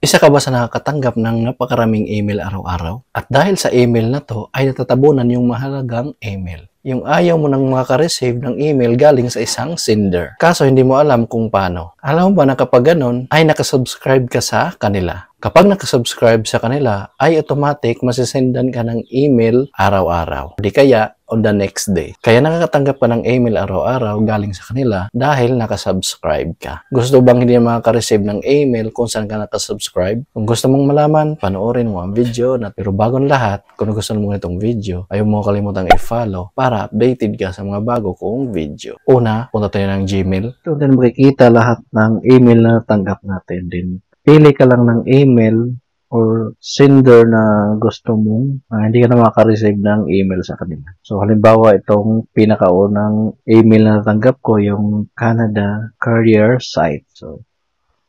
Isa ka ba sa nakakatanggap ng napakaraming email araw-araw? At dahil sa email na to ay natatabunan yung mahalagang email. Yung ayaw mo nang makareceive ng email galing sa isang sender. Kaso hindi mo alam kung paano. Alam mo ba na kapag ganun ay nakasubscribe ka sa kanila? Kapag nakasubscribe sa kanila ay automatic masisendan ka ng email araw-araw. Di kaya on the next day. Kaya nakakatanggap ka ng email araw-araw galing sa kanila dahil nakasubscribe ka. Gusto bang hindi makaka-receive ng email kung saan ka nakasubscribe? Kung gusto mong malaman, panoorin mo ang video na pero bagong lahat, kung gusto mo itong video, ayaw mo kalimutang i-follow para updated ka sa mga bago kong video. Una, punta tayo ng Gmail. Ito din makikita lahat ng email na natanggap natin din. Pili ka lang ng email or sender na gusto mong hindi ka na makareceive ng email sa kanila. So, halimbawa, itong pinakaunang email na natanggap ko, yung Canada Career Site. So,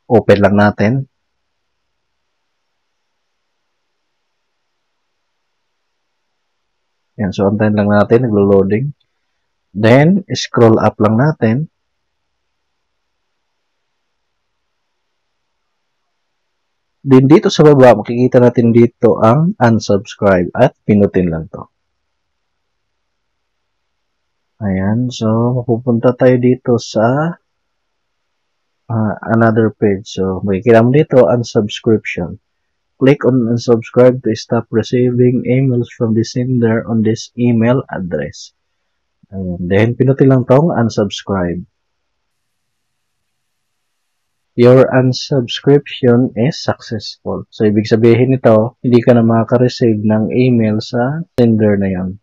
open lang natin. Yan, so antayin lang natin, naglo-loading. Then, scroll up lang natin. Din dito sa baba, makikita natin dito ang unsubscribe at pinutin lang to. Ayan, so mapupunta tayo dito sa another page. So, makikita mo dito, unsubscription. Click on unsubscribe to stop receiving emails from the sender on this email address. Ayan, then pinutin lang tong unsubscribe. Your unsubscription is successful. So, ibig sabihin nito, hindi ka na makaka-receive ng email sa sender na yon.